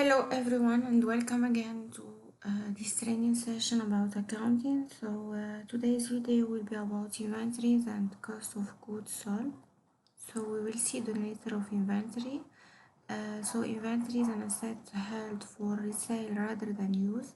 Hello everyone and welcome again to this training session about accounting. Today's video will be about inventories and cost of goods sold. So we will see the nature of inventory. Inventory is an asset held for resale rather than use,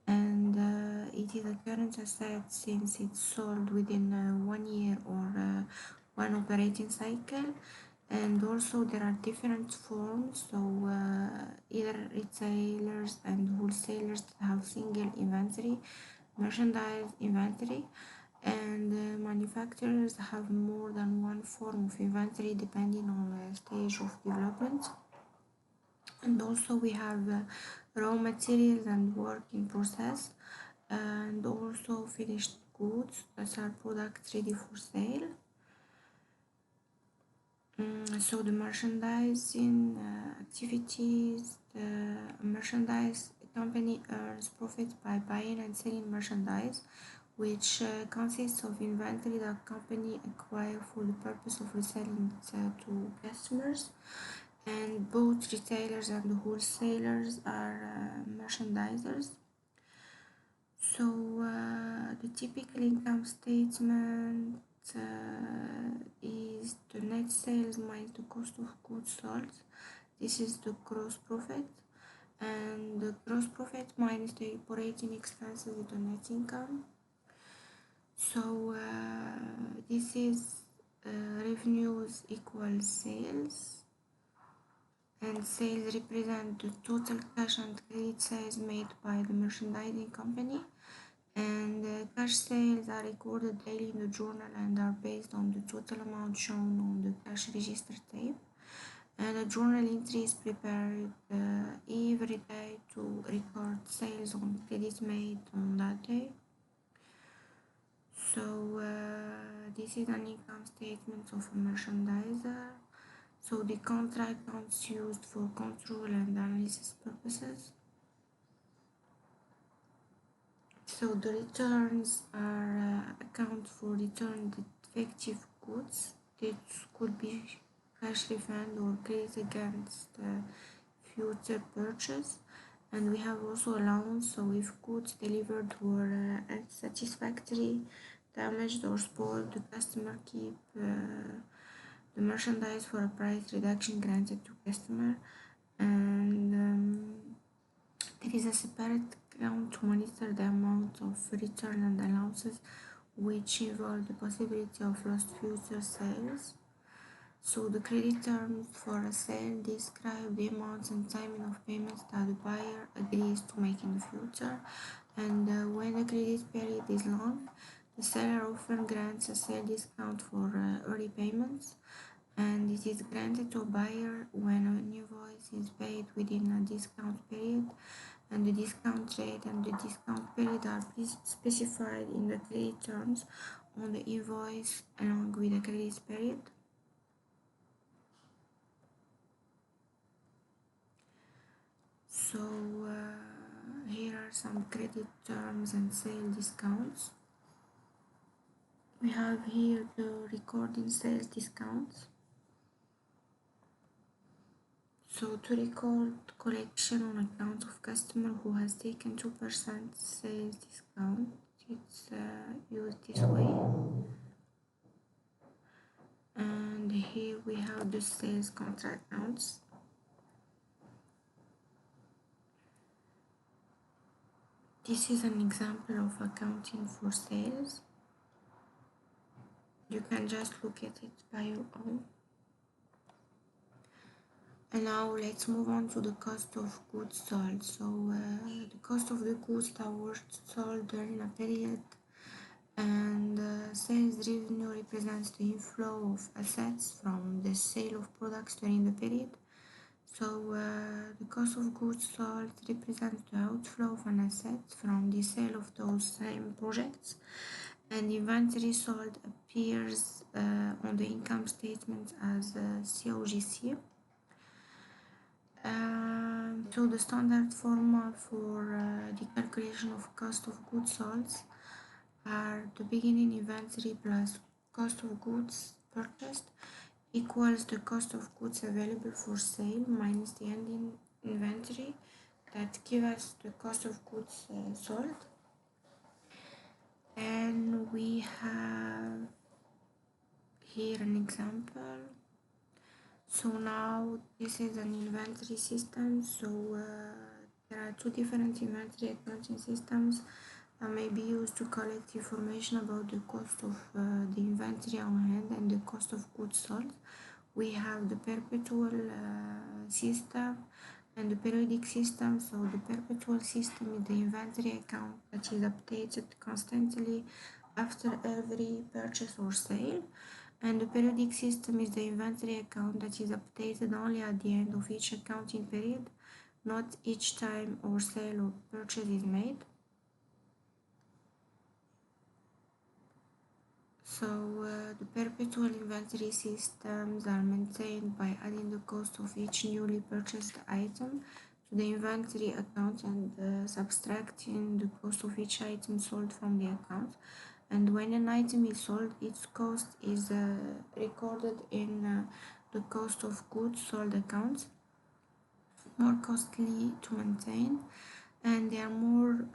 and it is a current asset since it's sold within 1 year or one operating cycle. And also there are different forms, either retailers and wholesalers that have single inventory, merchandise inventory, and manufacturers have more than one form of inventory depending on the stage of development. And also we have raw materials and work in process, and also finished goods that are products ready for sale. So the merchandising activities, the merchandise company earns profit by buying and selling merchandise, which consists of inventory that company acquire for the purpose of reselling it to customers. And both retailers and wholesalers are merchandisers. So the typical income statement is the net sales minus the cost of goods sold. This is the gross profit, and the gross profit minus the operating expenses is the net income. So this is revenues equal sales, and sales represent the total cash and credit sales made by the merchandising company. And cash sales are recorded daily in the journal and are based on the total amount shown on the cash register tape. And a journal entry is prepared every day to record sales on credits made on that day. So this is an income statement of a merchandiser. So the Contra-Accounts used for control and analysis purposes. So the returns are account for returned defective goods. This could be cash refund or credit against future purchase. And we have also allowance. So if goods delivered were unsatisfactory, damaged or spoiled, the customer keep the merchandise for a price reduction granted to customer. And there is a separate account to monitor the amount of return and allowances, which involve the possibility of lost future sales. So the credit terms for a sale describe the amounts and timing of payments that the buyer agrees to make in the future. And when the credit period is long, the seller often grants a sale discount for early payments, and it is granted to a buyer when an invoice is paid within a discount period, and the discount rate and the discount period are specified in the credit terms on the invoice along with the credit period. So here are some credit terms and sale discounts. We have here the recording sales discounts. So to record collection on account of customer who has taken 2% sales discount, it's used this way. And here we have the sales Contra-Accounts. This is an example of accounting for sales. You can just look at it by your own. And now let's move on to the cost of goods sold. So the cost of the goods that were sold during a period, and sales revenue represents the inflow of assets from the sale of products during the period. So the cost of goods sold represents the outflow of an asset from the sale of those same projects, and inventory sold appears on the income statement as COGS. So the standard formula for the calculation of cost of goods sold are the beginning inventory plus cost of goods purchased equals the cost of goods available for sale minus the ending inventory that give us the cost of goods sold. And we have here an example. So now this is an inventory system. So there are two different inventory accounting systems that may be used to collect information about the cost of the inventory on hand and the cost of goods sold. We have the perpetual system and the periodic system. So the perpetual system is the inventory account that is updated constantly after every purchase or sale, and the periodic system is the inventory account that is updated only at the end of each accounting period, not each time or sale or purchase is made. So the perpetual inventory systems are maintained by adding the cost of each newly purchased item to the inventory account and subtracting the cost of each item sold from the account. And when an item is sold, its cost is recorded in the cost of goods sold account, more costly to maintain, and they are more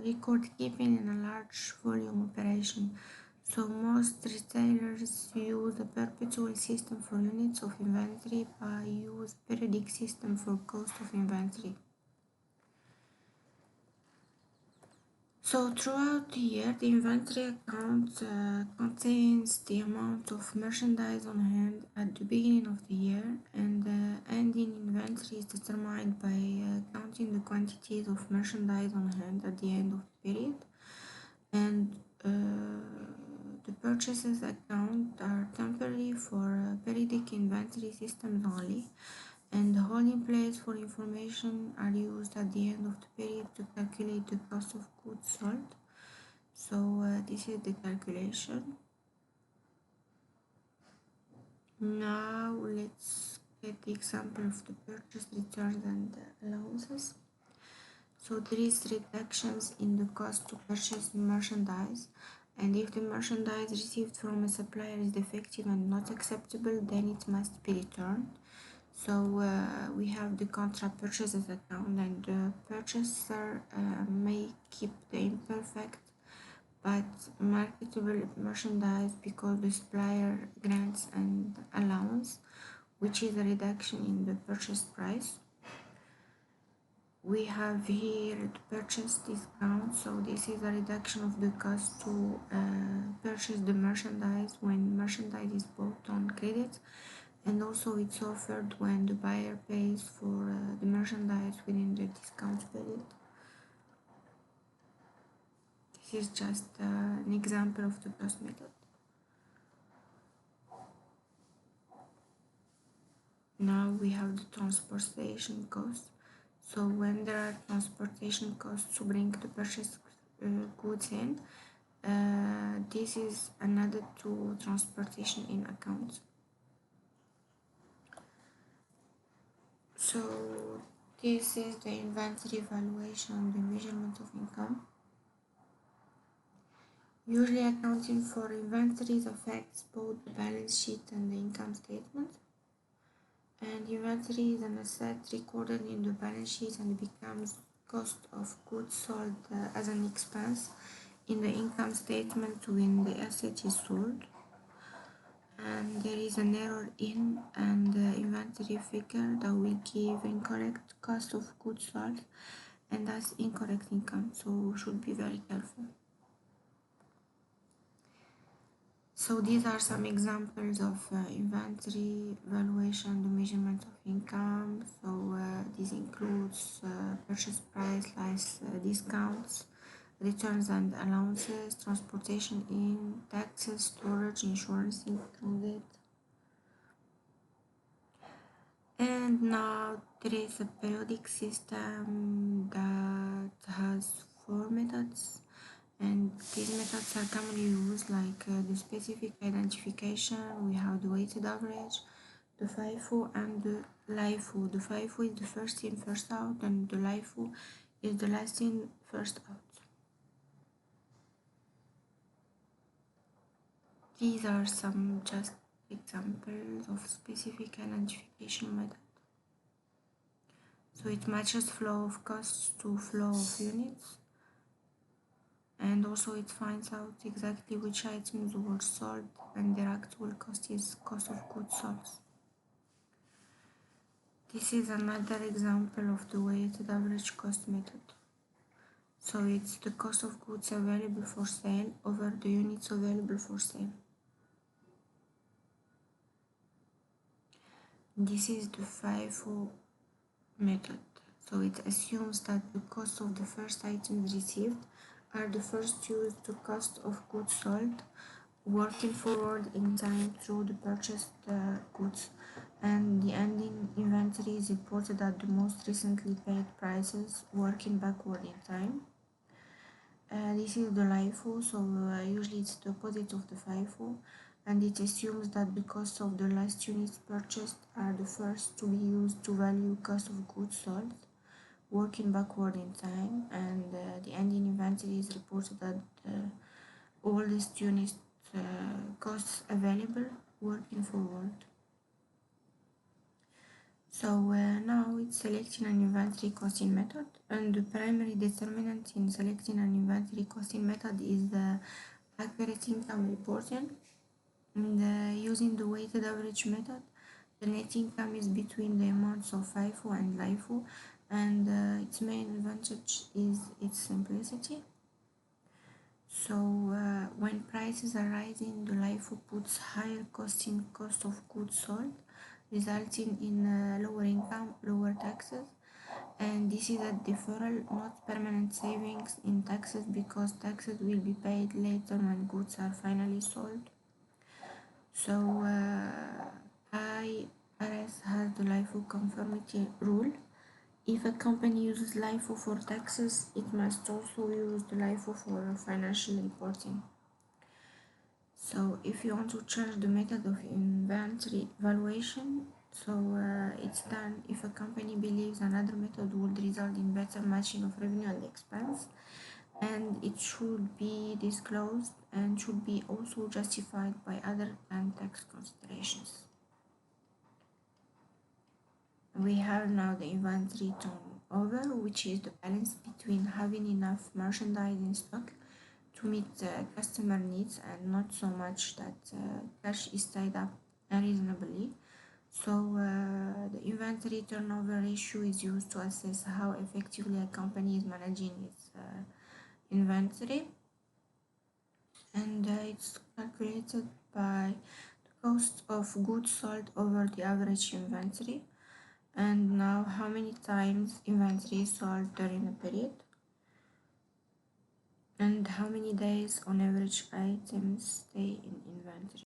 record keeping in a large volume operation. So most retailers use a perpetual system for units of inventory, but use periodic system for cost of inventory. So throughout the year, the inventory account contains the amount of merchandise on hand at the beginning of the year, and the ending inventory is determined by counting the quantities of merchandise on hand at the end of the period. And the purchases account are temporary for periodic inventory systems only, and the holding place for information are used at the end of the period to calculate the cost of goods sold. So this is the calculation. Now let's get the example of the purchase returns and allowances. So there is reductions in the cost to purchase merchandise, and if the merchandise received from a supplier is defective and not acceptable, then it must be returned. So we have the contra-purchases account, and the purchaser may keep the imperfect but marketable merchandise because the supplier grants an allowance, which is a reduction in the purchase price. We have here the purchase discount, so this is a reduction of the cost to purchase the merchandise when merchandise is bought on credit, and also it's offered when the buyer pays for the merchandise within the discount period. This is just an example of the cost method. Now we have the transportation cost. So when there are transportation costs to bring the purchased goods in, this is another to transportation in account. So this is the inventory valuation and the measurement of income. Usually accounting for inventories affects both the balance sheet and the income statement. And inventory is an asset recorded in the balance sheet and becomes cost of goods sold as an expense in the income statement when the asset is sold. And there is an error in and inventory figure that will give incorrect cost of goods sold and thus incorrect income, so should be very careful. So these are some examples of inventory valuation, the measurement of income. So this includes purchase price, less discounts, returns and allowances, transportation in, taxes, storage, insurance included. And now there is a periodic system that has 4 methods. And these methods are commonly used like the specific identification. We have the weighted average, the FIFO and the LIFO. The FIFO is the first in, first out, and the LIFO is the last in, first out. These are some just examples of specific identification method. So it matches flow of costs to flow of units, and also it finds out exactly which items were sold and their actual cost is cost of goods sold. This is another example of the weighted average cost method. So it's the cost of goods available for sale over the units available for sale. This is the FIFO method. So it assumes that the cost of the first items received are the first used to cost of goods sold, working forward in time through the purchased goods, and the ending inventory is reported at the most recently paid prices, working backward in time. This is the LIFO, so usually it's the opposite of the FIFO, and it assumes that the cost of the last units purchased are the first to be used to value cost of goods sold, working backward in time, and the ending inventory is reported at oldest unit costs available, working forward. So now it's selecting an inventory costing method, and the primary determinant in selecting an inventory costing method is the accurate income reporting. And using the weighted average method, the net income is between the amounts of FIFO and LIFO, and its main advantage is its simplicity. So when prices are rising, the LIFO puts higher costing cost of goods sold, resulting in lower income, lower taxes, and this is a deferral, not permanent savings in taxes, because taxes will be paid later when goods are finally sold. So IRS has the LIFO conformity rule. If a company uses LIFO for taxes, it must also use the LIFO for financial reporting. So if you want to change the method of inventory valuation, so it's done if a company believes another method would result in better matching of revenue and expense, and it should be disclosed and should be also justified by other than tax considerations. We have now the inventory turnover, which is the balance between having enough merchandise in stock to meet customer needs and not so much that cash is tied up unreasonably. So the inventory turnover ratio is used to assess how effectively a company is managing its inventory, and it's calculated by the cost of goods sold over the average inventory. And now how many times inventory is sold during a period, and how many days on average items stay in inventory.